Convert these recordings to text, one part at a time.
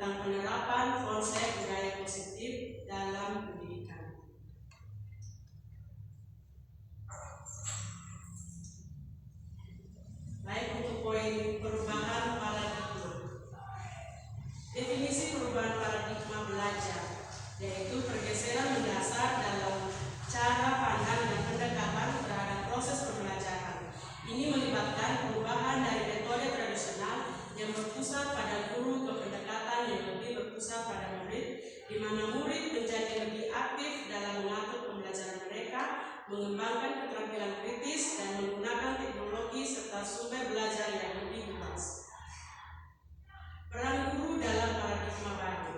tentang penerapan konsep budaya positif dalam pendidikan. Baik, untuk poin perubahan paradigma. Definisi perubahan paradigma belajar, yaitu pergeseran mendasar dalam cara pandang dan pendekatan terhadap proses pembelajaran. Ini melibatkan perubahan dari metode tradisional yang berpusat pada guru ke pendekatan yang lebih berpusat pada murid, di mana murid menjadi lebih aktif dalam mengatur pembelajaran mereka, mengembangkan keterampilan kritis, dan menggunakan teknologi serta sumber belajar yang lebih luas. Peran guru dalam paradigma baru.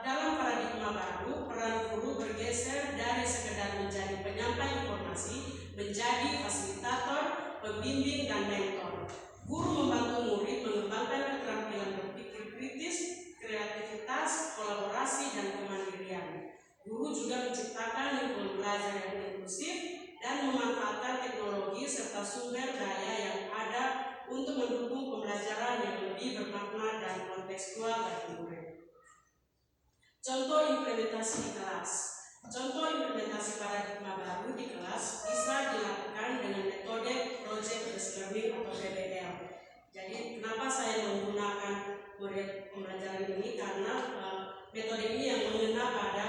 Dalam paradigma baru, peran guru bergeser dari sekedar menjadi penyampai informasi menjadi fasilitator, pembimbing, dan mentor. Guru membantu murid mengembangkan keterampilan berpikir kritis, kreativitas, kolaborasi, dan kemandirian. Guru juga menciptakan lingkungan belajar yang inklusif dan memanfaatkan teknologi serta sumber daya yang ada untuk mendukung pembelajaran yang lebih bermakna dan kontekstual bagi murid. Contoh implementasi di kelas. Contoh implementasi paradigma baru di kelas bisa dilakukan dengan metode Project Based Learning atau PBL. Jadi kenapa saya menggunakan model pembelajaran ini? Karena metode ini yang mengena pada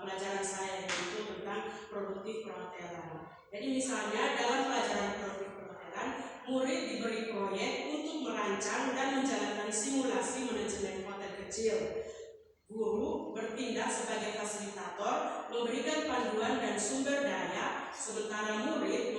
pelajaran saya, yaitu tentang produktif perhotelan. Jadi misalnya dalam pelajaran produktif perhotelan, murid diberi proyek untuk merancang dan menjalankan simulasi manajemen hotel kecil. Guru bertindak sebagai fasilitator, memberikan panduan dan sumber daya, sementara murid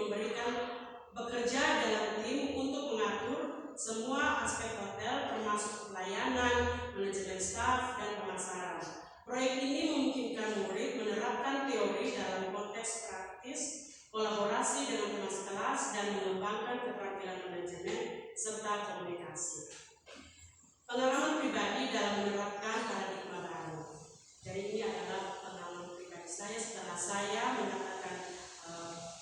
bekerja dalam tim untuk mengatur semua aspek hotel termasuk pelayanan, manajemen staf, dan pemasaran. Proyek ini memungkinkan murid menerapkan teori dalam konteks praktis, kolaborasi dengan teman sekelas, dan mengembangkan keterampilan manajemen serta komunikasi. Pengalaman pribadi dalam menerapkan paradigma baru. Jadi ini adalah pengalaman pribadi saya setelah saya mendapatkan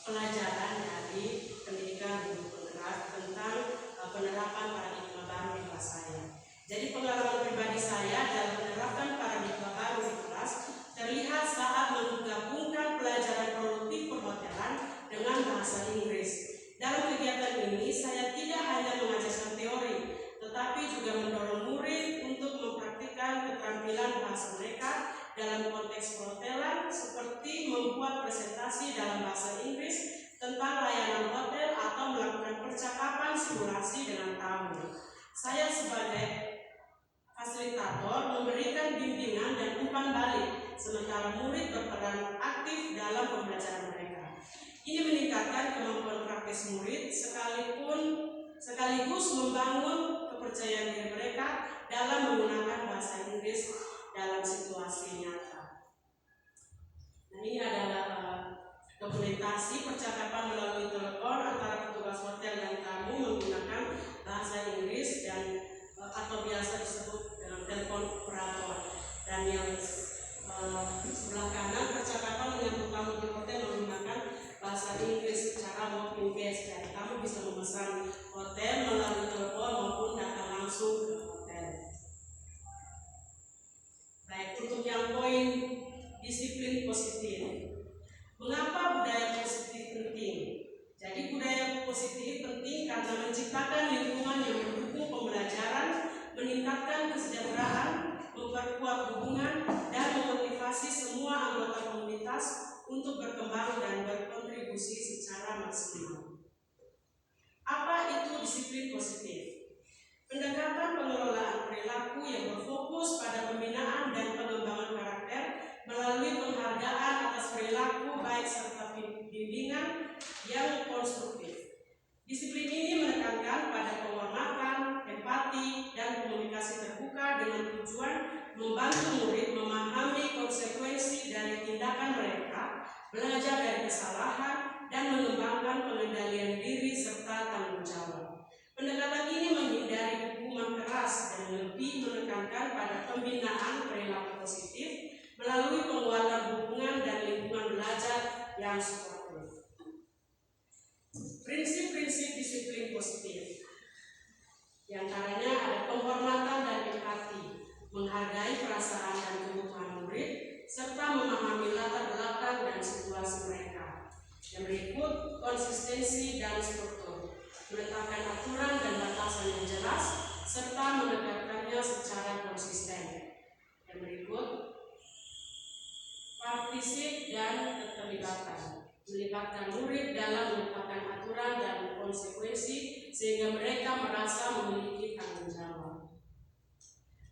pelajaran dari pendidikan guru penggerak tentang penerapan paradigma baru di kelas saya. Jadi pengalaman pribadi saya dalam menerapkan paradigma baru di kelas terlihat saat menggabungkan pelajaran produktif perhotelan dengan bahasa Inggris. Dalam kegiatan ini saya tidak hanya mengajarkan teori, tetapi juga mendorong murid untuk mempraktikkan keterampilan bahasa mereka dalam konteks perhotelan, seperti membuat presentasi dalam bahasa Inggris tentang layanan hotel atau melakukan percakapan simulasi dengan tamu. Saya sebagai fasilitator memberikan bimbingan dan umpan balik, sementara murid berperan aktif dalam pembelajaran mereka. Ini meningkatkan kemampuan praktis murid sekaligus membangun kepercayaan diri mereka dalam menggunakan bahasa Inggris dalam situasi nyata. Nah, ini adalah dokumentasi percakapan melalui telepon antara petugas hotel dan tamu menggunakan bahasa Inggris dan atau biasa disebut dengan telepon operator. Dan yang sebelah kanan percakapan dengan tamu di hotel menggunakan bahasa Inggris secara walk-in guest. Jadi kamu bisa memesan hotel melalui telepon maupun datang langsung ke hotel. Baik, untuk yang poin disiplin positif. Mengapa budaya positif penting? Jadi budaya positif penting karena menciptakan lingkungan yang mendukung pembelajaran, meningkatkan kesejahteraan, memperkuat hubungan, dan memotivasi semua anggota komunitas untuk berkembang dan berkontribusi secara maksimal. Apa itu disiplin positif? Pendekatan pengelolaan perilaku yang berfokus pada pembinaan dan pengembangan karakter melalui penghargaan atas perilaku baik serta bimbingan yang konstruktif. Disiplin ini menekankan pada penghormatan, empati, dan komunikasi terbuka dengan tujuan membantu murid memahami konsekuensi dari tindakan mereka, belajar dari kesalahan, dan mengembangkan pengendalian diri serta tanggung jawab. Pendekatan ini menghindari hukuman keras dan lebih menekankan pada pembinaan perilaku positif melalui penguatan hubungan dan lingkungan belajar yang suportif. Prinsip-prinsip disiplin positif. Di antaranya ada penghormatan dan empati, menghargai perasaan dan kebutuhan murid, serta memahami latar belakang dan situasi mereka. Yang berikut, konsistensi dan struktur, menetapkan aturan dan batasan yang jelas, serta menegakkannya secara konsisten. Yang berikut, partisip dan keterlibatan, melibatkan murid dalam menetapkan aturan dan konsekuensi sehingga mereka merasa memiliki tanggung jawab.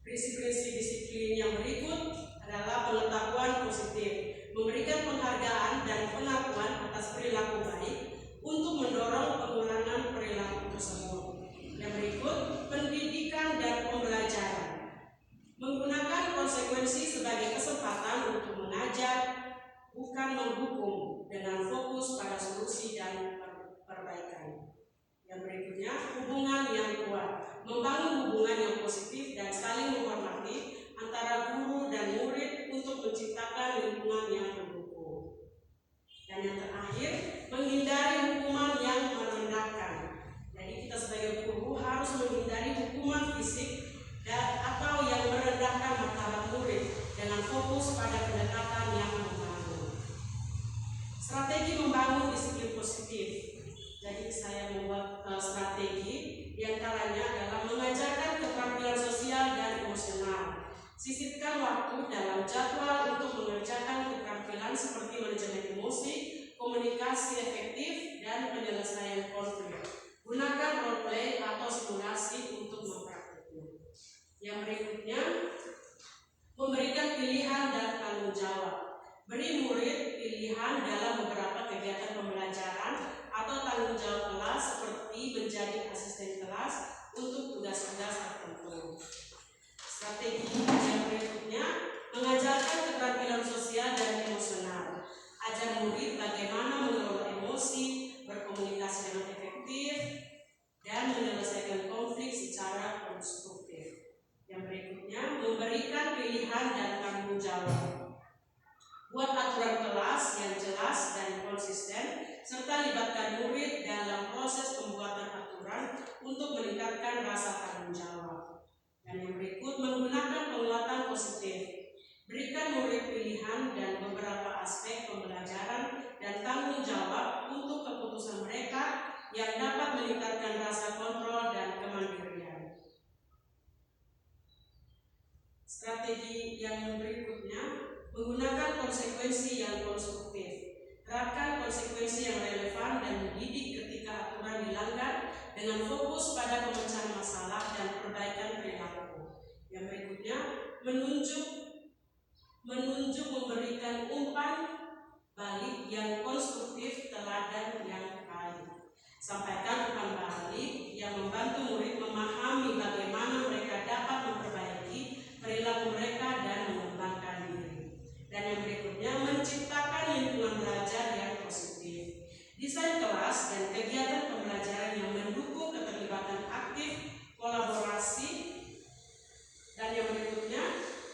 Prinsip-prinsip disiplin yang berikut adalah pengetahuan positif, memberikan penghargaan dan pengakuan atas perilaku baik untuk mendorong pengulangan perilaku tersebut. Yang berikut, pendidikan dan pembelajaran, menggunakan konsekuensi sebagai kesempatan untuk mengajar, bukan menghukum, dengan fokus pada solusi dan perbaikan. Yang berikutnya, hubungan yang kuat, membangun hubungan yang positif dan saling menghormati antara guru dan murid untuk menciptakan lingkungan yang mendukung. Dan yang terakhir, menghindari hukuman yang merendahkan. Jadi kita sebagai guru harus menghindari hukuman fisik atau yang merendahkan martabat murid dengan fokus pada pendekatan yang membangun. Strategi membangun disiplin positif. Jadi saya membuat strategi, diantaranya adalah mengajarkan keterampilan sosial dan emosional. Sisipkan waktu dalam jadwal untuk mengerjakan keterampilan seperti manajemen emosi, komunikasi efektif, dan penyelesaian konflik. Gunakan role play atau simulasi untuk mempraktiknya. Yang berikutnya, memberikan pilihan dan tanggung jawab. Beri murid pilihan dalam beberapa kegiatan pembelajaran atau tanggung jawab kelas seperti menjadi asisten kelas untuk tugas-tugas tertentu. Strategi yang berikutnya, mengajarkan keterampilan sosial dan emosional. Ajar murid bagaimana mengelola emosi, berkomunikasi dengan efektif, dan menyelesaikan konflik secara konstruktif. Yang berikutnya, memberikan pilihan dan tanggung jawab. Buat aturan kelas yang jelas dan konsisten, serta libatkan murid dalam proses pembuatan aturan untuk meningkatkan rasa tanggung jawab. Dan yang berikut, menggunakan penguatan positif. Berikan murid pilihan dan beberapa aspek pembelajaran dan tanggung jawab untuk keputusan mereka yang dapat meningkatkan rasa kontrol dan kemandirian. Strategi yang berikutnya, menggunakan konsekuensi yang konstruktif. Terapkan konsekuensi yang relevan dan mendidik ketika aturan dilanggar dengan fokus pada pemecahan masalah dan perbaikan perilaku. Yang berikutnya, menunjuk memberikan umpan balik yang konstruktif, teladan yang baik. Sampaikan umpan balik yang membantu murid memahami bagaimana mereka dapat memperbaiki perilaku mereka dan mengembangkan diri. Dan yang berikutnya, menciptakan lingkungan belajar yang positif. Desain kelas dan kegiatan pembelajaran yang mendukung keterlibatan aktif, kolaborasi. Dan yang berikutnya,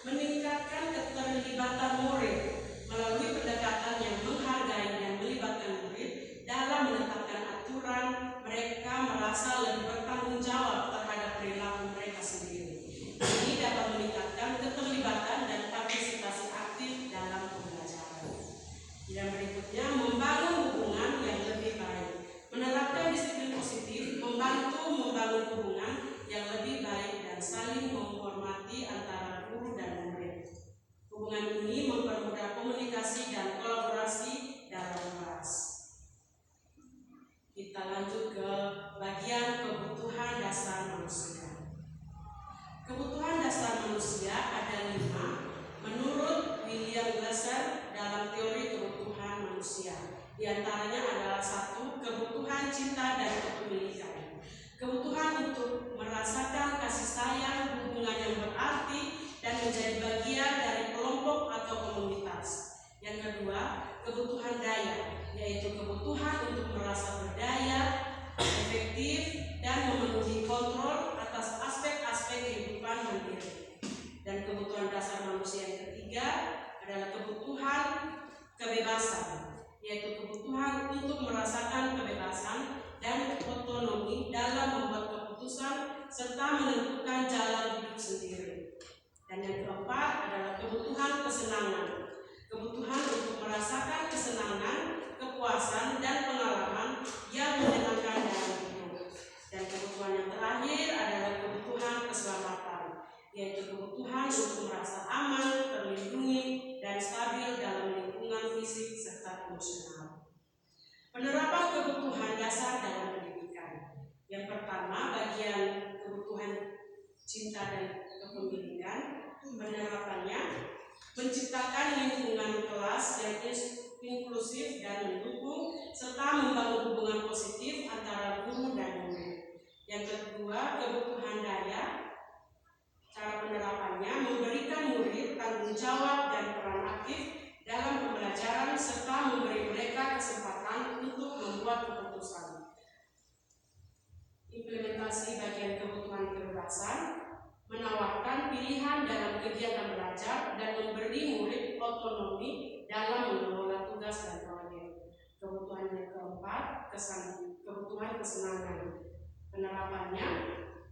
meningkatkan keterlibatan murid melalui pendekatan yang menghargai dan melibatkan murid dalam menetapkan aturan. Mereka merasa lebih bertanggung jawab terhadap perilaku mereka sendiri. Ini dapat meningkatkan keterlibatan dan partisipasi aktif dalam pembelajaran. Yang berikutnya, membangun hubungan yang lebih baik. Menerapkan disiplin positif membantu membangun hubungan yang lebih baik dan saling menghormati antara guru dan murid. Hubungan ini mempermudah komunikasi dan kolaborasi dalam kelas. Kita lanjut ke bagian kebutuhan dasar manusia. Kebutuhan dasar manusia ada 5 menurut William Glasser dalam teori kebutuhan manusia. Di antaranya adalah 1. Kebutuhan cinta dan kepemilikan. Kebutuhan untuk merasakan kasih sayang, hubungan yang berarti, dan menjadi bagian dari kelompok atau komunitas. Yang kedua, kebutuhan daya, yaitu kebutuhan untuk merasa berdaya, efektif, dan memenuhi kontrol atas aspek-aspek kehidupan mandiri. Dan kebutuhan dasar manusia yang ketiga adalah kebutuhan kebebasan, yaitu kebutuhan untuk merasakan kebebasan dan otonomi dalam membuat keputusan serta menentukan jalan hidup sendiri. Dan yang keempat adalah kebutuhan kesenangan. Kebutuhan untuk merasakan kesenangan, kepuasan, dan pengalaman yang menyenangkan dalam hidup. Dan kebutuhan yang terakhir adalah kebutuhan keselamatan, yaitu kebutuhan untuk merasa aman, terlindungi, dan stabil dalam lingkungan fisik serta emosional. Penerapan kebutuhan dasar dalam pendidikan. Yang pertama, bagian kebutuhan cinta dan kepemilikan. Penerapannya menciptakan lingkungan kelas yang inklusif dan mendukung, serta membangun hubungan positif antara guru dan murid. Yang kedua, kebutuhan daya. Cara penerapannya memberikan murid tanggung jawab dan peran aktif dalam pembelajaran serta memberi mereka kesempatan untuk membuat keputusan. Implementasi bagian kebutuhan kebebasan, menawarkan pilihan dalam kegiatan belajar dan memberi murid otonomi dalam mengelola tugas dan proyek. Kebutuhan yang keempat, kebutuhan kesenangan. Penerapannya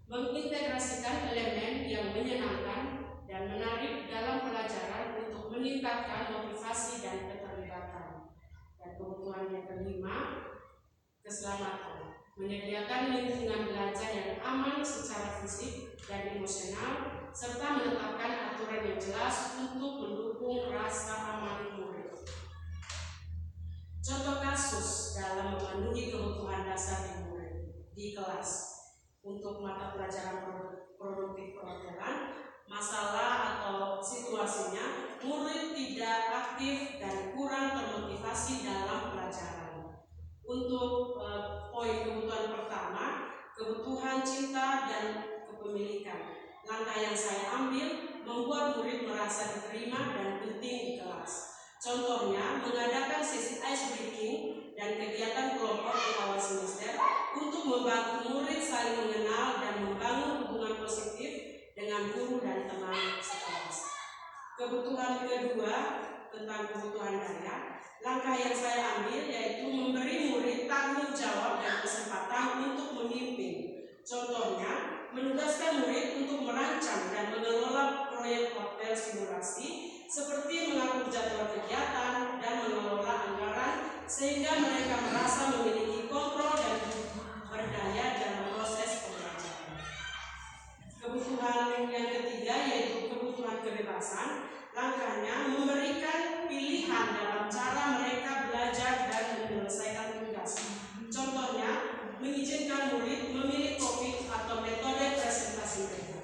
mengintegrasikan elemen yang menyenangkan dan menarik dalam pelajaran untuk meningkatkan motivasi dan keterlibatan. Dan kebutuhan yang kelima, keselamatan. Menyediakan lingkungan belajar yang aman secara fisik dan emosional, serta menetapkan aturan yang jelas untuk mendukung rasa aman murid. Contoh kasus dalam memenuhi kebutuhan dasar di murid di kelas. Untuk mata pelajaran produktif perwakilan, masalah atau situasinya, murid tidak aktif dan kurang termotivasi dalam pelajaran. Untuk poin kebutuhan pertama, kebutuhan cinta dan kepemilikan. Langkah yang saya ambil membuat murid merasa diterima dan penting di kelas. Contohnya, mengadakan sesi ice breaking dan kegiatan kelompok di awal semester untuk membantu murid saling mengenal dan membangun hubungan positif dengan guru dan teman sekelas. Kebutuhan kedua tentang kebutuhan daya. Langkah yang saya ambil yaitu memberi murid tanggung jawab dan kesempatan untuk memimpin. Contohnya, menugaskan murid untuk merancang dan mengelola proyek hotel simulasi, seperti mengatur jadwal kegiatan dan mengelola anggaran, sehingga mereka merasa memiliki kontrol dan berdaya dalam proses pembelajaran. Kebutuhan yang ketiga yaitu kebutuhan kebebasan. Langkahnya memberikan pilihan dalam cara mereka belajar dan menyelesaikan tugas. Contohnya, mengizinkan murid memilih topik atau metode presentasi mereka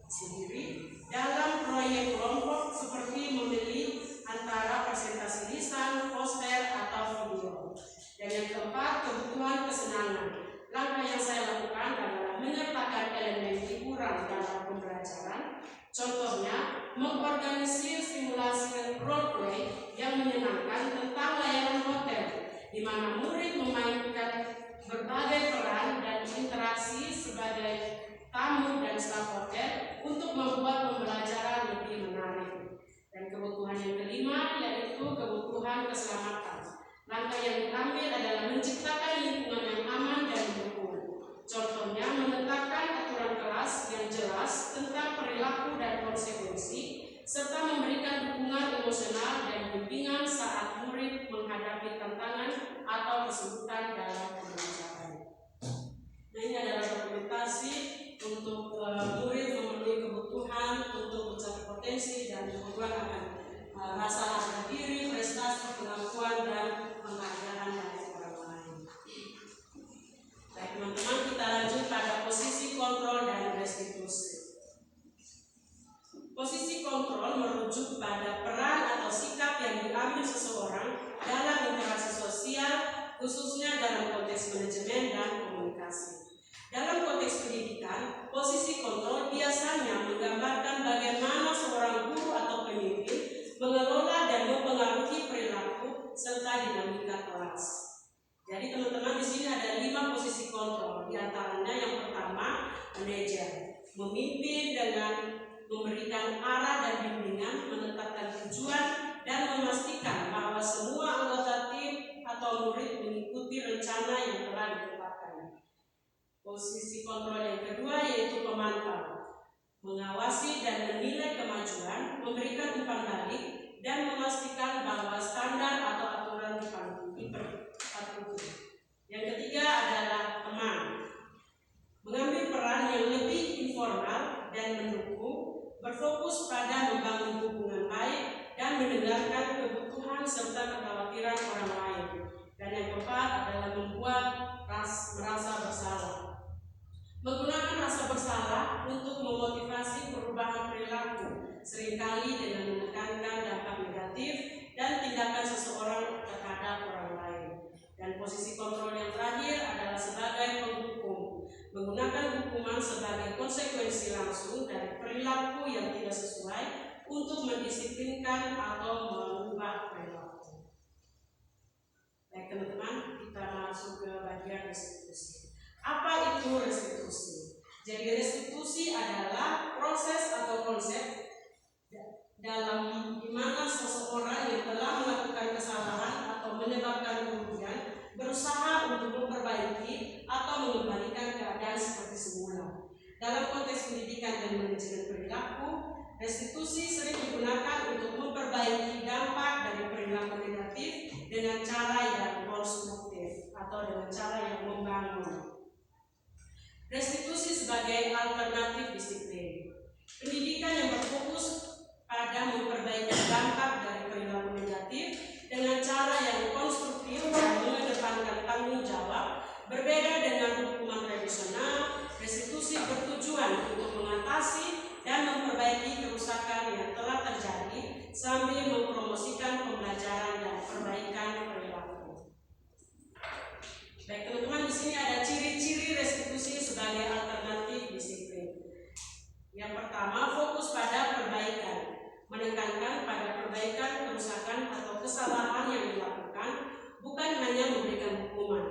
sendiri dalam proyek kelompok, seperti memilih antara presentasi lisan, poster, atau video. Dan yang keempat, kebutuhan kesenangan. Langkah yang saya lakukan adalah menyertakan elemen hiburan dalam pembelajaran. Contohnya, mengorganisir simulasi role play yang menyenangkan tentang layanan hotel, di mana murid memainkan berbagai peran dan interaksi sebagai tamu dan staf hotel untuk membuat pembelajaran lebih menarik. Dan kebutuhan yang kelima yaitu kebutuhan keselamatan. Langkah yang diambil adalah menciptakan lingkungan yang aman dan mendukung. Contohnya, menetapkan aturan kelas yang jelas tentang perilaku dan konsekuensi, serta memberikan dukungan emosional dan bimbingan saat murid menghadapi tantangan atau kesulitan dalam pembelajaran. Nah, ini adalah dokumentasi untuk murid memenuhi kebutuhan untuk mencapai potensi dan kebutuhan akan rasa harga diri, prestasi, pengakuan, dan penghargaan dari orang lain. Baik teman-teman, kita lanjut pada posisi kontrol dan restitusi. Posisi kontrol merujuk pada peran atau sikap yang diambil seseorang dalam interaksi sosial, khususnya dalam konteks manajemen dan komunikasi. Dalam konteks pendidikan, posisi kontrol biasanya menggambarkan bagaimana seorang guru atau pemimpin mengelola dan mempengaruhi perilaku serta dinamika kelas. Jadi teman-teman, di sini ada 5 posisi kontrol. Di antaranya yang pertama, manajer, memimpin dengan memberikan arah dan bimbingan, menetapkan tujuan, dan memastikan bahwa semua anggota tim atau murid mengikuti rencana yang telah ditetapkan. Posisi kontrol yang kedua yaitu pemantau, mengawasi dan menilai kemajuan, memberikan umpan balik, dan memastikan bahwa standar atau aturan dipatuhi. Yang ketiga adalah teman, mengambil peran yang lebih informal dan mendukung, berfokus pada membangun hubungan baik dan mendengarkan kebutuhan serta kekhawatiran orang lain. Dan yang keempat adalah membuat merasa bersalah, menggunakan rasa bersalah untuk memotivasi perubahan perilaku, seringkali dengan menekankan dampak negatif dan tindakan seseorang terhadap orang lain. Dan posisi kontrol yang terakhir adalah sebagai penghukum, menggunakan hukuman sebagai konsekuensi langsung dari perilaku yang tidak sesuai untuk mendisiplinkan atau mengubah perilaku. Baik teman-teman, kita masuk ke bagian restitusi. Apa itu restitusi? Jadi restitusi adalah proses atau konsep dalam dimana seseorang yang telah melakukan kesalahan atau menyebabkan kerugian berusaha untuk memperbaiki atau mengembalikan keadaan seperti semula. Dalam konteks pendidikan dan manajemen perilaku, restitusi sering digunakan untuk memperbaiki dampak dari perilaku negatif dengan cara yang konstruktif atau dengan cara yang membangun. Restitusi sebagai alternatif disiplin. Pendidikan yang berfokus pada memperbaiki dampak dari perilaku negatif dengan cara yang konstruktif dan mengedepankan tanggung jawab. Berbeda dengan hukuman tradisional, restitusi bertujuan untuk mengatasi dan memperbaiki kerusakan yang telah terjadi sambil mempromosikan pembelajaran dan perbaikan perilaku. Baik teman-teman, di sini ada ciri-ciri restitusi sebagai alternatif disiplin. Yang pertama, fokus pada perbaikan, menekankan pada perbaikan kerusakan atau kesalahan yang dilakukan, bukan hanya memberikan hukuman.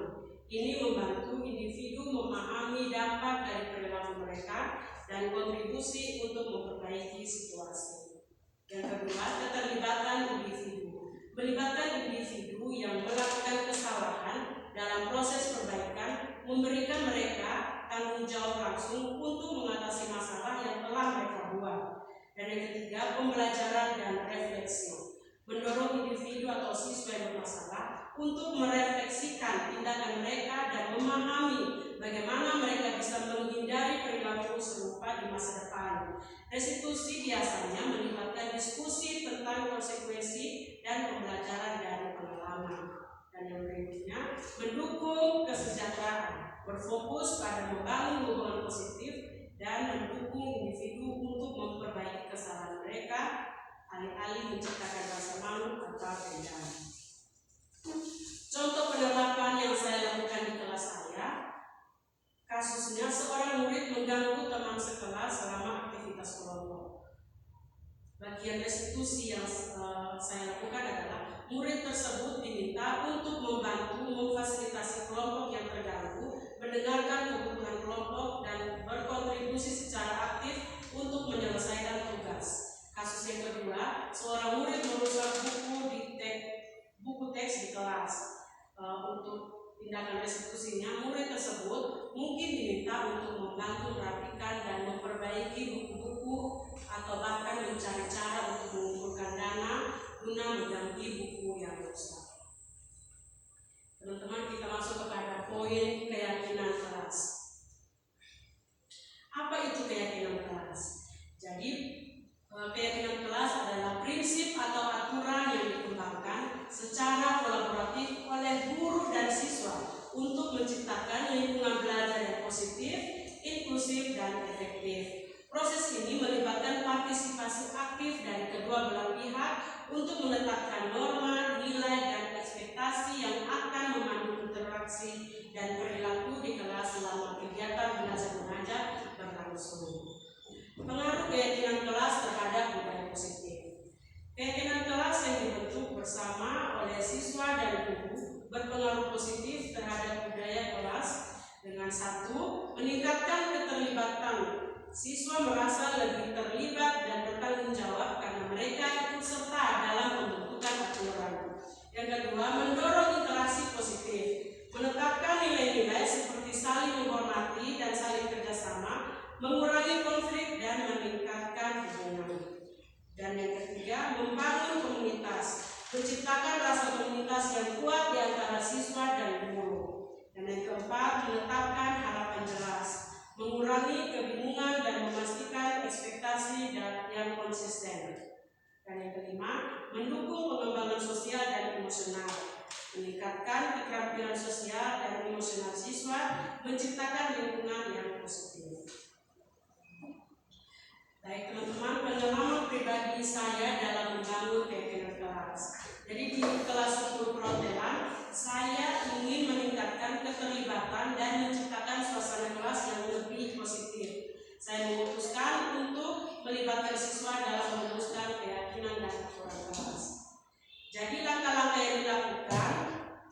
Ini membantu individu memahami dampak dari perilaku mereka dan kontribusi untuk memperbaiki situasi. Yang kedua, keterlibatan individu, melibatkan individu yang melakukan kesalahan dalam proses perbaikan, memberikan mereka tanggung jawab langsung untuk mengatasi masalah yang telah mereka buat. Dan yang ketiga, pembelajaran dan refleksi, mendorong individu atau siswa yang bermasalah untuk merefleksikan tindakan mereka dan memahami bagaimana mereka bisa menghindari perilaku serupa di masa depan. Restitusi biasanya melibatkan diskusi tentang konsekuensi dan pembelajaran dari pengalaman. Dan yang berikutnya, mendukung kesejahteraan, berfokus pada membangun hubungan positif dan mendukung individu untuk memperbaiki kesalahan mereka, alih-alih menciptakan rasa malu atau dendam. Contoh penerapan yang saya lakukan di kelas saya, kasusnya seorang murid mengganggu teman sekelas selama aktivitas kelompok. Bagian restitusi yang saya lakukan adalah murid tersebut diminta untuk membantu memfasilitasi kelompok yang terganggu, mendengarkan kebutuhan kelompok, dan berkontribusi secara aktif untuk menyelesaikan tugas. Kasus yang kedua, seorang murid merusak buku teks di kelas. Untuk tindakan restitusinya, murid tersebut mungkin diminta untuk membantu merapikan dan memperbaiki buku-buku atau bahkan mencari cara untuk mengumpulkan dana guna mengganti buku yang rusak. Teman-teman, kita masuk kepada poin keyakinan kelas. Apa itu keyakinan kelas? Jadi, keyakinan kelas adalah prinsip atau aturan yang dikembangkan secara kolaboratif oleh guru dan siswa untuk menciptakan lingkungan belajar yang positif, inklusif, dan efektif. Proses ini melibatkan partisipasi aktif dari kedua belah pihak untuk menetapkan norma, nilai, dan ekspektasi yang akan memandu interaksi dan perilaku di kelas selama kegiatan belajar mengajar berlangsung. Pengaruh keyakinan kelas terhadap budaya positif. Keyakinan kelas yang dibentuk bersama oleh siswa dan guru berpengaruh positif terhadap budaya kelas dengan satu, meningkatkan keterlibatan. Siswa merasa lebih terlibat dan bertanggung jawab karena mereka ikut serta dalam pembentukan aturan. Yang kedua, mendorong interaksi positif, menetapkan nilai-nilai seperti saling menghormati membangun komunitas, menciptakan rasa komunitas yang kuat di antara siswa dan guru. Dan yang keempat, menetapkan harapan jelas, mengurangi kebingungan dan memastikan ekspektasi yang konsisten. Dan yang kelima, mendukung pengembangan sosial dan emosional, meningkatkan keterampilan sosial dan emosional siswa, menciptakan lingkungan yang positif. Baik teman-teman, pengalaman pribadi saya dalam membangun keyakinan kelas. Jadi di kelas 10 perhotelan, saya ingin meningkatkan keterlibatan dan menciptakan suasana kelas yang lebih positif. Saya memutuskan untuk melibatkan siswa dalam merumuskan keyakinan dan aturan kelas. Jadi langkah-langkah yang dilakukan,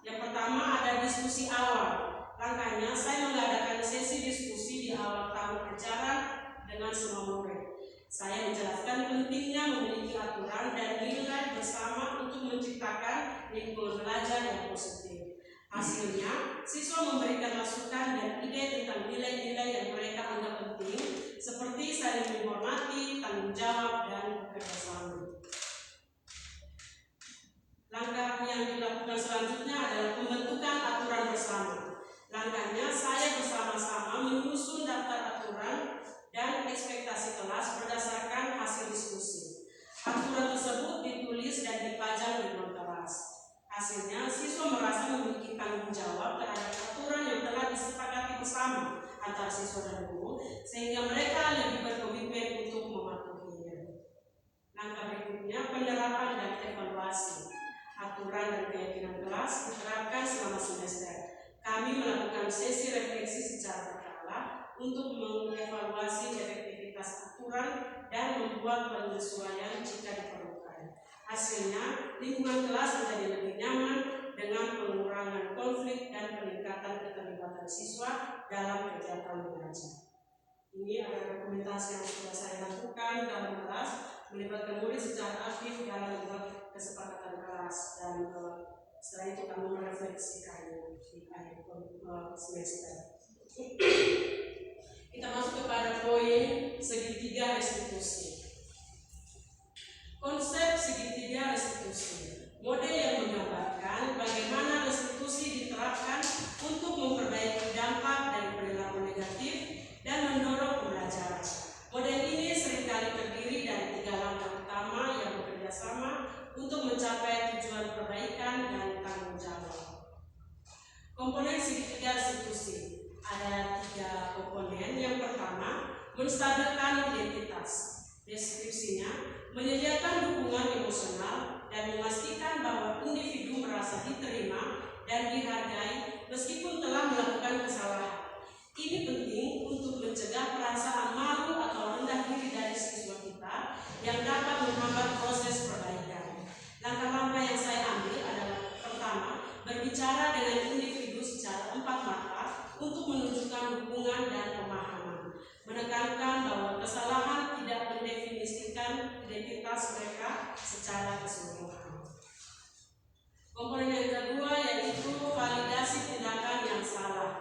yang pertama ada diskusi awal. Langkahnya saya mengadakan sesi diskusi di awal tahun ajaran dengan semua murid. Saya menjelaskan pentingnya memiliki aturan dan nilai bersama untuk menciptakan lingkungan belajar yang positif. Hasilnya, siswa memberikan masukan dan ide tentang nilai-nilai yang mereka anggap penting, seperti saling menghormati, tanggung jawab, dan bekerja sama. Langkah yang dilakukan selanjutnya adalah pembentukan aturan bersama. Langkahnya, saya bersama-sama menyusun daftar aturan dan ekspektasi kelas berdasarkan hasil diskusi. Aturan tersebut ditulis dan dipajang di ruang kelas. Hasilnya, siswa merasa memiliki tanggung jawab terhadap aturan yang telah disepakati bersama antara siswa dan guru, sehingga mereka lebih berkomitmen untuk mematuhinya. Langkah berikutnya, penerapan dan evaluasi. Aturan dan keyakinan kelas diterapkan selama semester. Kami melakukan sesi refleksi secara berkala untuk mengevaluasi efektivitas aturan dan membuat penyesuaian jika diperlukan. Hasilnya, lingkungan kelas menjadi lebih nyaman dengan pengurangan konflik dan peningkatan keterlibatan siswa dalam kegiatan mengajar. Ini adalah rekomendasi yang sudah saya lakukan dalam kelas, melibatkan murid secara aktif dalam membuat kesepakatan kelas, dan setelah itu kami merefleksikannya di akhir semester. Kita masuk kepada poin segitiga restitusi. Konsep segitiga restitusi, model yang menggambarkan bagaimana restitusi diterapkan untuk memperbaiki dampak dari perilaku negatif dan mendorong pembelajaran. Model ini seringkali terdiri dari 3 langkah utama yang bekerja sama untuk mencapai tujuan perbaikan dan tanggung jawab. Komponen segitiga restitusi ada 3 komponen. Yang pertama, menstabilkan identitas. Deskripsinya, menyediakan dukungan emosional dan memastikan bahwa individu merasa diterima dan dihargai meskipun telah melakukan kesalahan. Ini penting untuk mencegah perasaan malu atau rendah diri dari siswa kita yang dapat menghambat proses perbaikan. Langkah-langkah yang saya ambil adalah: pertama, berbicara dengan individu secara 4 mata untuk menunjukkan dukungan dan pemahaman, menekankan bahwa kesalahan tidak mendefinisikan identitas mereka secara keseluruhan. Komponen yang kedua yaitu validasi tindakan yang salah,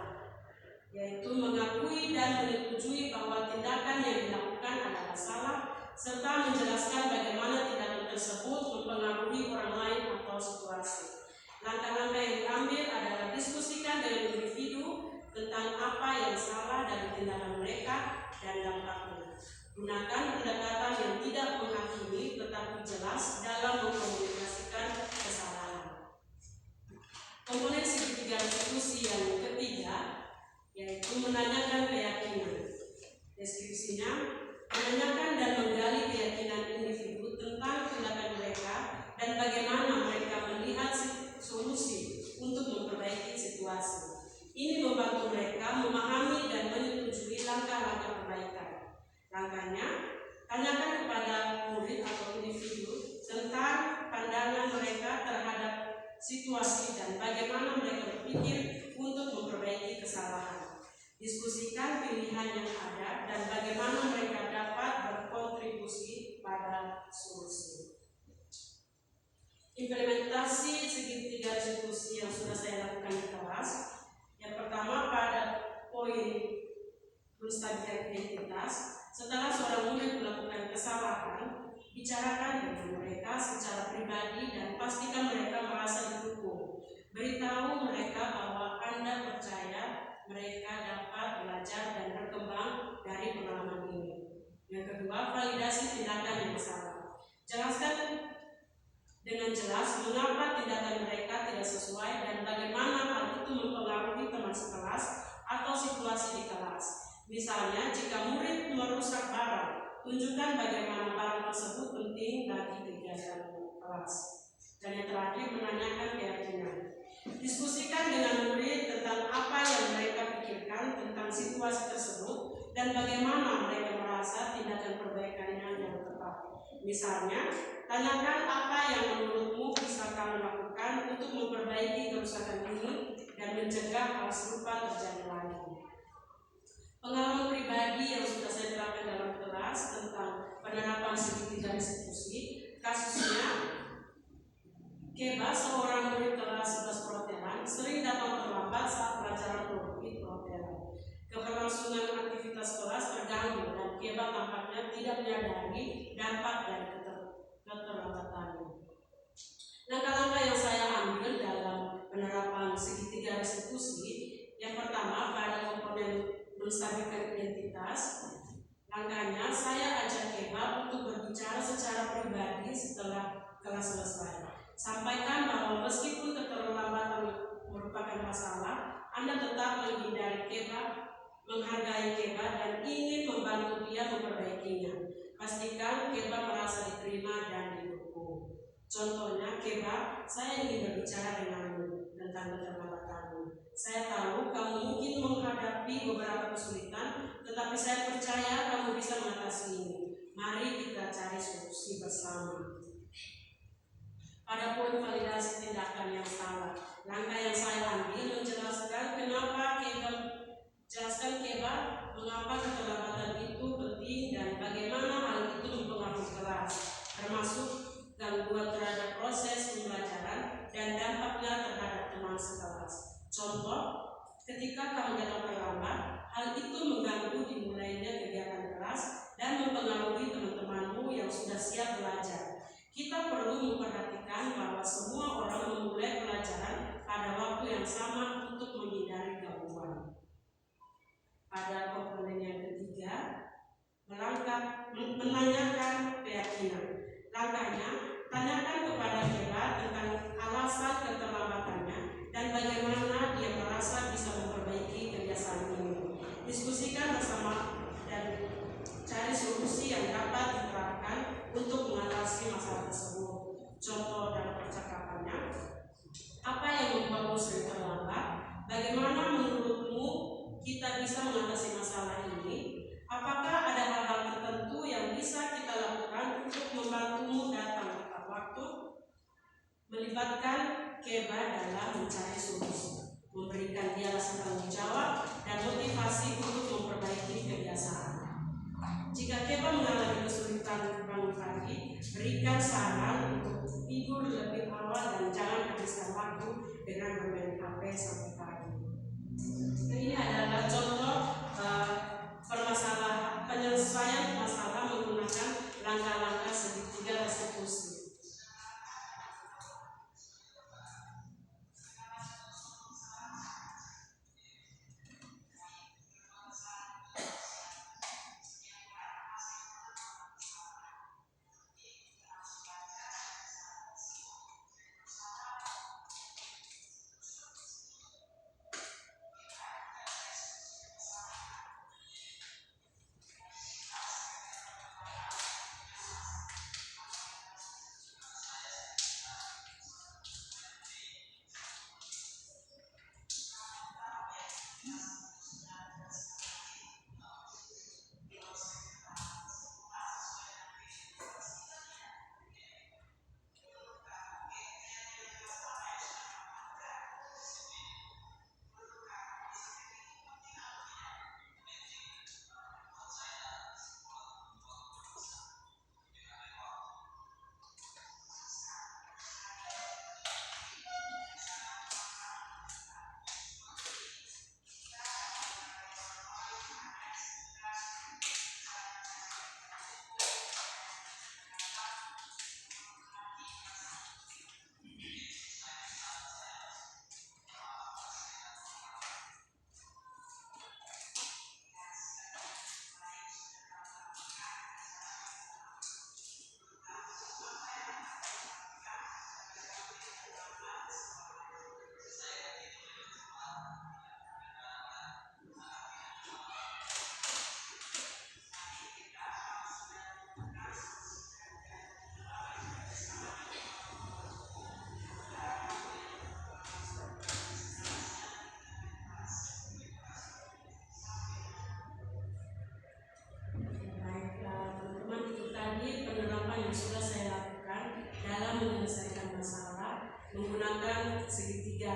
yaitu mengakui dan menyetujui bahwa tindakan yang dilakukan adalah salah, serta menjelaskan bagaimana tindakan tersebut mempengaruhi orang lain atau situasi. Langkah-langkah yang diambil adalah diskusikan dengan individu tentang apa yang salah dari tindakan mereka dan dampaknya. Gunakan pendekatan yang tidak menghakimi tetapi jelas dalam mengkomunikasikan kesalahan. Komponen segitiga restitusi yang ketiga yaitu menanyakan keyakinan. Deskripsinya, menanyakan dan menggali keyakinan individu tentang tindakan mereka dan bagaimana mereka melihat solusi untuk memperbaiki situasi. Ini membantu mereka memahami dan menyetujui langkah-langkah perbaikan. Langkahnya, tanyakan kepada murid atau individu tentang pandangan mereka terhadap situasi dan bagaimana mereka berpikir untuk memperbaiki kesalahan. Diskusikan pilihan yang ada dan bagaimana mereka dapat berkontribusi pada solusi. Implementasi segitiga restitusi yang sudah saya lakukan di kelas. Yang pertama, pada poin menstabilkan identitas. Setelah seorang murid melakukan kesalahan, bicarakan dengan mereka beritahu mereka bahwa Anda percaya mereka dapat belajar dan berkembang dari pengalaman ini. Yang kedua, validasi tindakan yang salah. Jelaskan dengan jelas mengapa tindakan mereka tidak sesuai dan bagaimana hal itu mempengaruhi teman sekelas atau situasi di kelas. Misalnya, jika murid merusak barang, tunjukkan bagaimana barang tersebut penting bagi kegiatan kelas. Dan yang terakhir, menanyakan keyakinan. Diskusikan dengan murid tentang apa yang mereka pikirkan tentang situasi tersebut dan bagaimana mereka merasa tindakan perbaikannya yang tepat. Misalnya, tanyakan apa yang menurutmu bisa kamu lakukan untuk memperbaiki kerusakan ini dan mencegah hal serupa terjadi lagi. Pengalaman pribadi yang sudah saya terapkan dalam kelas tentang penerapan segitiga restitusi, kasusnya Keba, seorang murid kelas 11 Protelan, sering datang terlambat saat pelajaran teologi Protelan. Keberlangsungan aktivitas kelas terganggu dan Keba tampaknya tidak menyadari dampak dari keterlambatannya. Langkah-langkah yang saya ambil dalam penerapan segitiga restitusi, yang pertama pada komponen menstabilkan identitas. Langkahnya saya ajak Keba untuk berbicara secara pribadi setelah kelas selesai. Sampaikan bahwa meskipun keterlambatan merupakan masalah, Anda tetap menghindari Keba, menghargai Keba, dan ingin membantu dia memperbaikinya. Pastikan Keba merasa diterima dan didukung. Contohnya, Keba, saya ingin berbicara denganmu tentang keterlambatanmu. Saya tahu kamu mungkin menghadapi beberapa kesulitan, tetapi saya percaya kamu bisa mengatasi ini. Mari kita cari solusi bersama. Pada poin validasi tindakan yang salah, langkah yang saya ambil menjelaskan kenapa Keba mengapa keterlambatan itu penting dan bagaimana hal itu mempengaruhi kelas, termasuk gangguan terhadap proses pembelajaran dan dampaknya terhadap teman sekelas. Contoh, ketika kamu datang terlambat, hal itu mengganggu dimulainya kegiatan kelas dan mempengaruhi teman-temanmu yang sudah siap belajar. Kita perlu memperhatikan bahwa semua orang memulai pelajaran pada waktu yang sama untuk menghindari gangguan. Pada komponen yang ketiga, menanyakan keyakinan. Langkahnya, tanyakan kepada Keba tentang alasan keterlambatannya dan bagaimana dia merasa bisa memperbaiki kebiasaan ini. Diskusikan bersama dan cari solusi yang dapat diterapkan untuk mengatasi masalah tersebut. Contoh dalam percakapannya, apa yang membuatmu sering terlambat? Bagaimana menurutmu kita bisa mengatasi masalah ini? Apakah ada hal-hal tertentu yang bisa kita lakukan untuk membantumu datang tepat waktu? Melibatkan Keba dalam mencari solusi, memberikan dia rasa tanggung jawab dan motivasi untuk memperbaiki kebiasaan. Jika Keba mengalami kesulitan bangun pagi, berikan saran untuk tidur lebih awal dan jangan habiskan waktu dengan bermain HP sampai pagi. Ini adalah contoh penyelesaian masalah menggunakan langkah-langkah segitiga restitusi.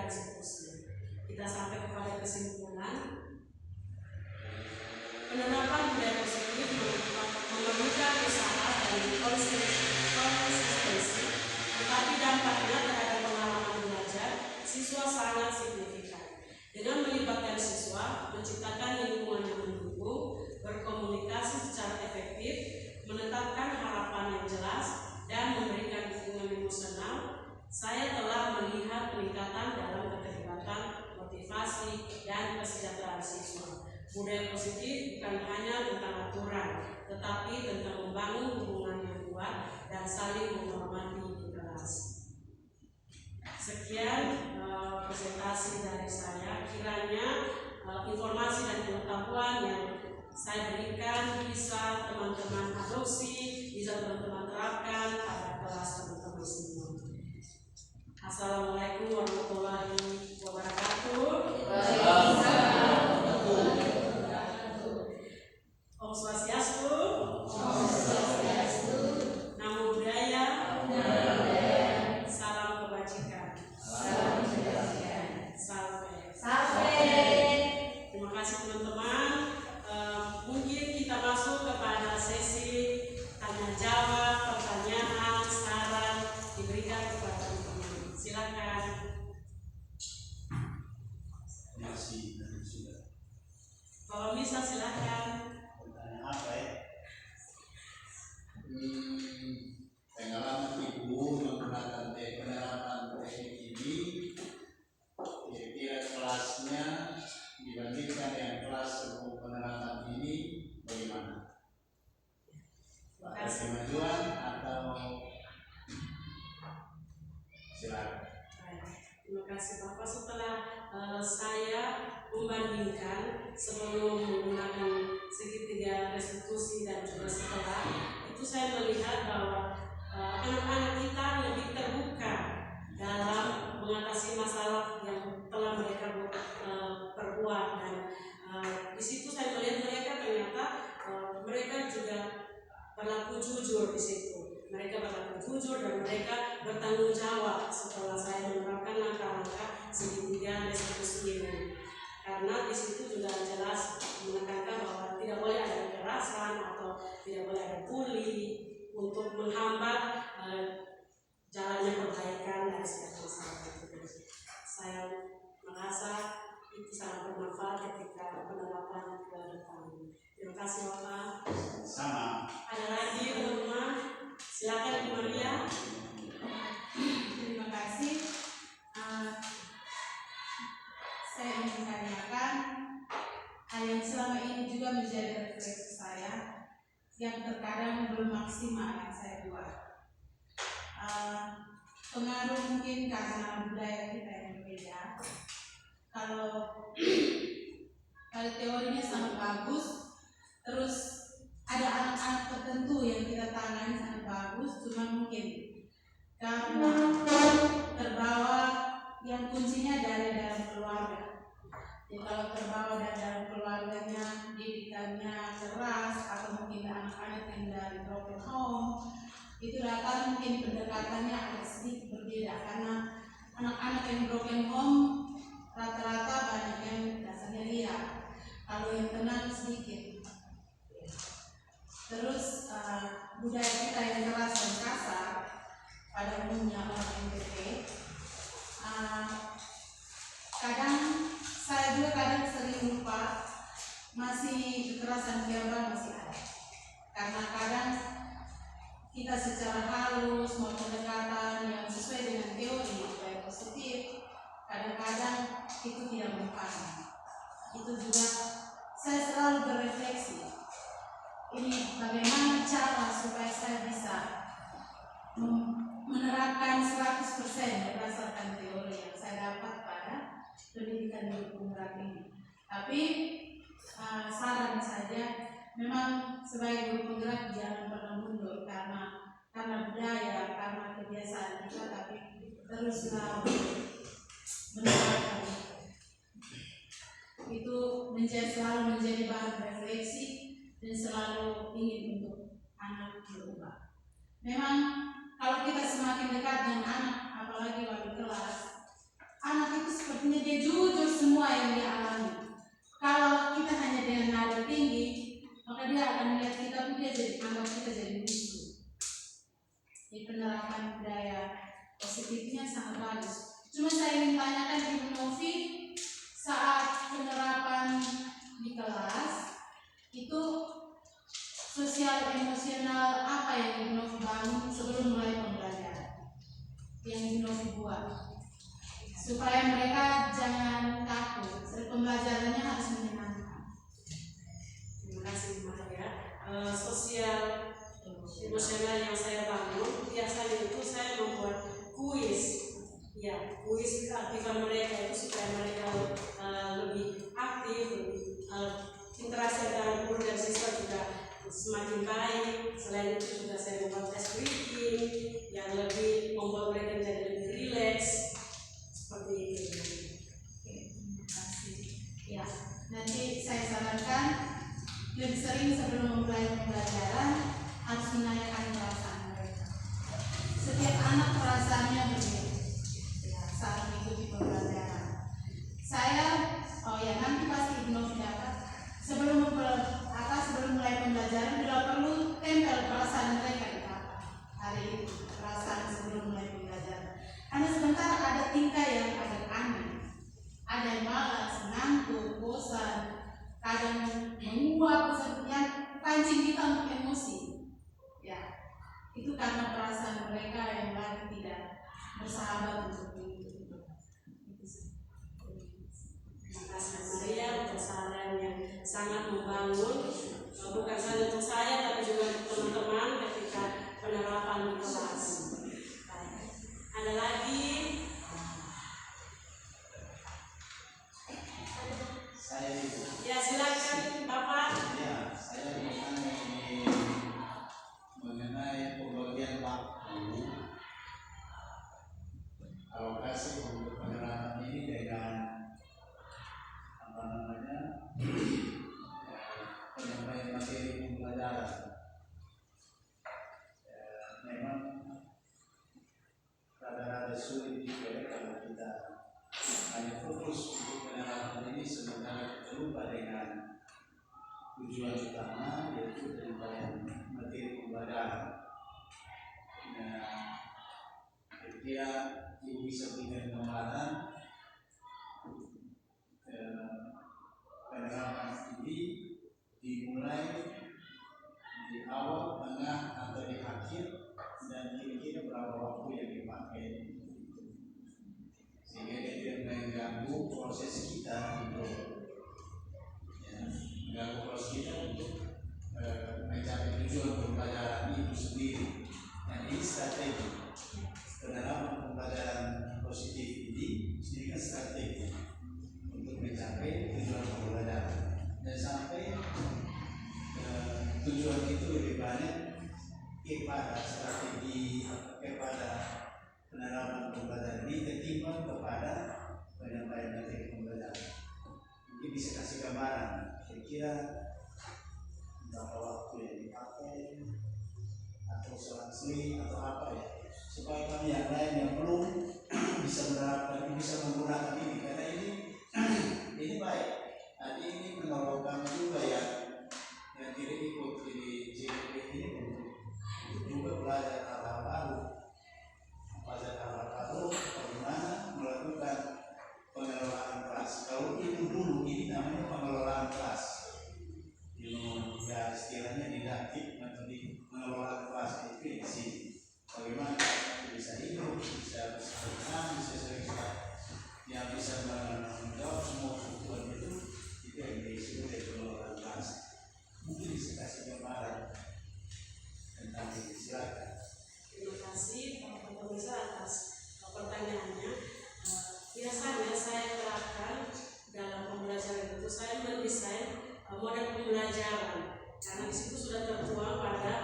seterusnya. Kita sampai kepada kesimpulan, penerapan budaya positif memerlukan usaha dan konsistensi, tetapi dampaknya terhadap pengalaman belajar siswa sangat signifikan. Dengan melibatkan siswa, menciptakan lingkungan yang mendukung, berkomunikasi secara efektif, menetapkan harapan yang jelas, dan memberikan dukungan emosional, saya telah melihat peningkatan dalam keterlibatan, motivasi, dan kesejahteraan siswa. Budaya positif bukan hanya tentang aturan, tetapi tentang membangun hubungan yang kuat dan saling menghormati di kelas. Sekian presentasi dari saya. Kiranya informasi dan pengetahuan yang saya berikan bisa teman-teman adopsi, bisa teman-teman terapkan pada kelas teman-teman semua. Assalamualaikum warahmatullahi wabarakatuh. Om Swastiastu. Namo Buddhaya. Salam kebajikan. Salve. Terima kasih teman-teman. Mungkin kita masuk kepada sesi tanya jawab, pertanyaan, saran diberikan kepada teman-teman. Silakan. Kalau bisa silakan. Pertanyaan apa ya? Pengalaman Ibu menggunakan penerapan teknik ini, kira-kira kelasnya dibandingkan dengan kelas sebelum penerapan ini bagaimana? Ada kemajuan atau silakan. Terima kasih Bapak. Setelah saya membandingkan sebelum menggunakan segitiga restitusi dan juga setelah itu, saya melihat bahwa anak-anak kita lebih terbuka dalam mengatasi masalah yang telah mereka perbuat, dan di situ saya melihat mereka ternyata mereka juga berlaku jujur di situ. Mereka berlaku jujur dan mereka bertanggung jawab setelah saya menerapkan langkah-langkah segitiga restitusi ini. Karena di situ juga jelas menekankan bahwa tidak boleh ada kekerasan atau tidak boleh ada bully untuk menghambat jalannya perbaikan dari setiap masalah. Saya merasa itu sangat bermanfaat ketika penerapan ke depan. Terima kasih Bapak. Sama. Ada lagi teman-teman? Silakan Ibu Maria. Terima kasih. Saya ingin tanyakan hal yang selama ini juga menjadi refleksi saya, yang terkadang belum maksimal yang saya buat. Pengaruh mungkin karena budaya kita yang berbeda. Kalau teorinya sangat bagus, terus ada anak-anak tertentu yang kita tangani sangat bagus, cuma mungkin karena terbawa yang kuncinya dari dalam keluarga. Jadi kalau terbawa dari dalam keluarganya, didikannya keras, atau mungkin anak-anak yang dari broken home, itu rata mungkin pendekatannya agak sedikit berbeda, karena anak-anak yang broken home rata-rata banyak yang dasarnya liar, kalau yang tenang sedikit. Terus budaya kita yang keras dan kasar pada umumnya orang NTT, kadang saya juga kadang sering lupa masih kekerasan verbal masih ada, karena kadang kita secara halus mau pendekatan yang sesuai dengan teori budaya positif, kadang-kadang itu tidak mempan. Itu juga saya selalu berefleksi, ini bagaimana cara supaya saya bisa menerapkan 100% berdasarkan teori yang saya dapat pada pendidikan guru penggerak ini. Tapi saran saja, memang sebagai guru penggerak jangan pernah mundur karena budaya, karena kebiasaan kita, tapi terus menerapkan itu selalu menjadi bahan refleksi dan selalu ingin untuk anak berubah. Memang kalau kita semakin dekat dengan anak, apalagi wali kelas, anak itu sepertinya dia jujur semua yang dia alami. Kalau kita hanya dengan nada tinggi, maka dia akan melihat kita pun dia jadi anggap kita jadi musuh. Jadi penerapan budaya positifnya sangat bagus. Cuma saya ingin tanyakan Ibu Novi, saat penerapan di kelas itu sosial emosional apa yang Ibu Novi bangun sebelum mulai pembelajaran? Yang Ibu Novi buat supaya mereka jangan takut, pembelajarannya harus menyenangkan. Terima kasih Bu Maria. Sosial emosional yang saya bangun biasanya itu saya membuat kuis. Ya, kuis keaktifan mereka itu supaya mereka lebih aktif, lebih interaksi antara guru dan siswa juga semakin baik. Selain itu juga saya membuat tes breathing yang lebih membuat mereka menjadi lebih rileks seperti itu. Oke, terima kasih. Ya, nanti saya sarankan lebih sering sebelum memulai pembelajaran harus menanyakan perasaan mereka. Setiap anak perasaannya berbeda. Ya, saat mengikuti pembelajaran. Nanti pasti Ibu Novi dapat sebelum mulai pembelajaran bila perlu tempel perasaan mereka di kapal hari itu, perasaan sebelum mulai pembelajaran. Karena sebentar ada tingkah yang agak aneh, ada yang malas, ngantuk, bosan, kadang menguap, yang pancing kita untuk emosi. Ya, itu karena perasaan mereka yang lagi tidak bersahabat untuk itu. Terima kasih Maria untuk saran yang sangat membangun, bukan saja untuk saya tapi juga untuk teman-teman ketika penerapan di kelas. Ada lagi? Saya itu. Ya silakan Bapak. Ya, saya bertanya ini mengenai pembagian waktu alokasi untuk penerapan ini dengan penyampaian materi pembelajaran. Memang rada-rada sulit juga kalau kita hanya fokus untuk penerapan ini sementara kita lupa dengan tujuan utama yaitu penyampaian materi pembelajaran. Nah, kira-kira Ibu bisa berikan gambaran penerapan ini dimulai di awal, tengah, atau di akhir, dan kira-kira berapa waktu yang dipakai, sehingga dia tidak mengganggu proses kita untuk mencapai tujuan pembelajaran itu sendiri. Dan ini strategi penerapan pembelajaran positif ini kan strategi untuk mencapai tujuan pembelajaran, dan sampai tujuan itu lebih banyak kepada strategi, kepada penerapan pembelajaran ini ketimbang kepada penyampaian materi pembelajaran. Mungkin bisa kasih gambaran kira-kira berapa waktu yang dipakai atau selang-seling atau apa ya, supaya kami yang lain yang belum bisa menerapkan, bisa menggunakan ini, karena ini baik. Tadi ini menolong kami juga yang tidak ikut di JP ini untuk juga belajar hal-hal baru, bagaimana melakukan pengelolaan kelas. Kalau itu dulu ini namanya pengelolaan kelas, ya istilahnya didaktik atau di pengelolaan kelas itu di sini. Bagaimana bisa hidup, bisa bersenang, bisa sering yang bisa menjawab semua kebutuhan itu yang disebut pengelolaan kelas. Mungkin bisa kasih gambaran tentang ini, silakan. Terima kasih Bapak Pemirsa atas pertanyaannya. Biasanya saya terapkan dalam pembelajaran itu, saya mendesain model pembelajaran karena di situ sudah tertuang pada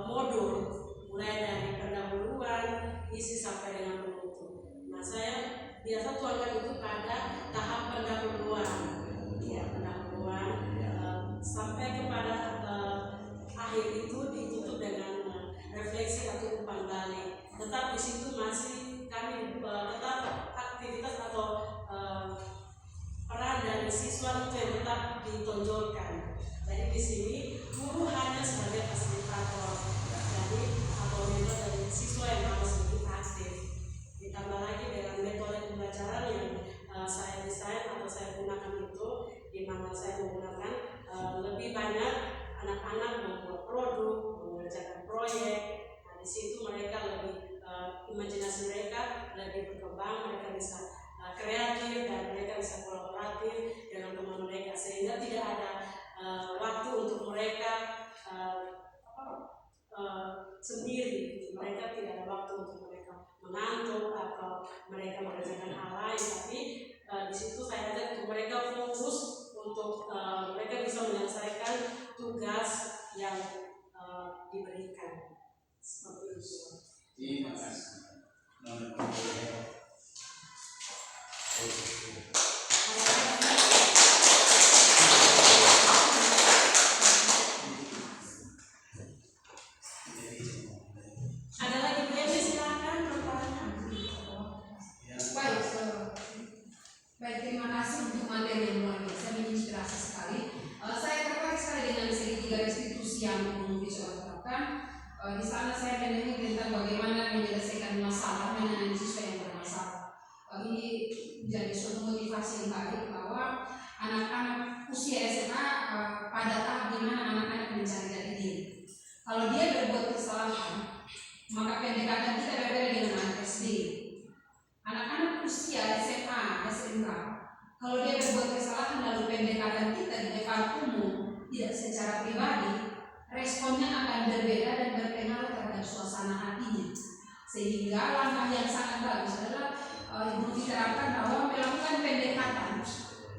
modul mulai dari pendahuluan, isi sampai dengan penutup. Nah, saya biasa tuangkan itu pada tahap pendahuluan, sampai kepada akhir itu ditutup dengan refleksi atau umpan balik. Tetap di situ masih kami tetap aktivitas dan siswa itu yang tetap ditonjolkan. Jadi di sini guru hanya sebagai fasilitator, jadi atau member dari siswa yang harus lebih aktif. Ditambah lagi dengan metode pembelajaran yang saya desain atau saya gunakan itu, di mana saya menggunakan lebih banyak anak-anak membuat produk, mengerjakan proyek. Nah, di situ mereka lebih imajinasi mereka lebih berkembang, mereka bisa kreatif dan mereka bisa kolaboratif dengan teman mereka, sehingga tidak ada waktu untuk mereka sendiri. Mereka tidak ada waktu untuk mereka mengantuk atau mereka mengerjakan hal lain, tapi di situ saya ajak untuk mereka fokus untuk mereka bisa menyelesaikan tugas yang diberikan. Seperti itu. Terima kasih. Ada lagi Bu Emi, silakan bertanya. Baik, terima kasih untuk materi yang luar biasa, menginspirasi sekali. Saya tertarik sekali dengan segitiga restitusi yang bisa terapkan. Di sana saya mendengar tentang bagaimana menyelesaikan masalah mengenai siswa yang bermasalah. Ini menjadi suatu motivasi yang baik bahwa anak-anak usia SMA pada tahap di mana anak-anak mencari jati diri. Kalau dia berbuat kesalahan, maka pendekatan kita berbeda dengan anak SD. Anak-anak usia SMA, SMK, kalau dia berbuat kesalahan lalu pendekatan kita di depan umum tidak secara pribadi, responnya akan berbeda dan berpengaruh terhadap suasana hatinya. Sehingga langkah yang sangat bagus adalah Ibu diterapkan bahwa melakukan pendekatan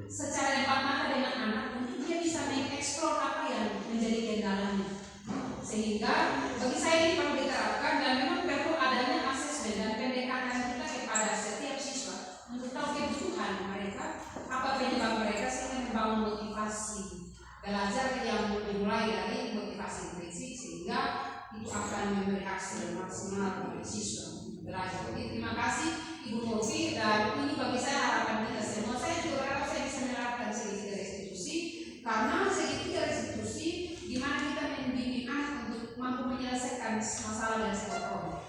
secara empat mata dengan anak untuk dia bisa mengeksplor apa yang menjadi kendalanya. Sehingga bagi saya ini perlu diterapkan dan memang perlu adanya asesmen dan pendekatan kita kepada setiap siswa untuk tahu kebutuhan mereka, apa penyebab mereka, sehingga membangun motivasi belajar yang dimulai dari motivasi intrinsik sehingga itu akan memberi hasil maksimal bagi siswa belajar. Jadi terima kasih Ibu Novi, dan ini bagi saya harapan kita semua. Saya juga berharap saya bisa menerapkan segitiga restitusi, karena segitiga restitusi di mana kita membimbing anak untuk mampu menyelesaikan masalah dan sebuah problem.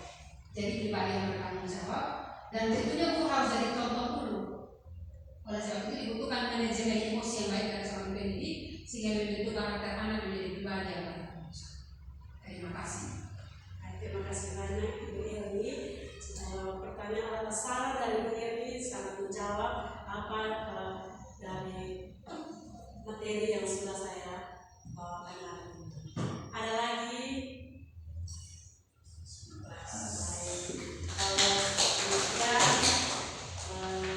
Jadi pribadi yang bertanggung jawab, dan tentunya guru harus jadi contoh dulu. Oleh sebab itu dibutuhkan manajemen emosi yang baik dari seorang pendidik sehingga membentuk karakter anak menjadi pribadi yang bertanggung jawab. Terima kasih. Terima kasih banyak Ibu Emi. Pertanyaan saran dari Bu Emi sangat menjawab apa dari materi yang sudah saya bawakan hari ini. Ada lagi?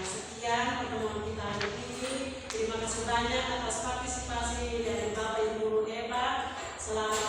Sekian pertemuan kita hari ini. Terima kasih banyak atas partisipasi dari Bapak Ibu guru hebat selama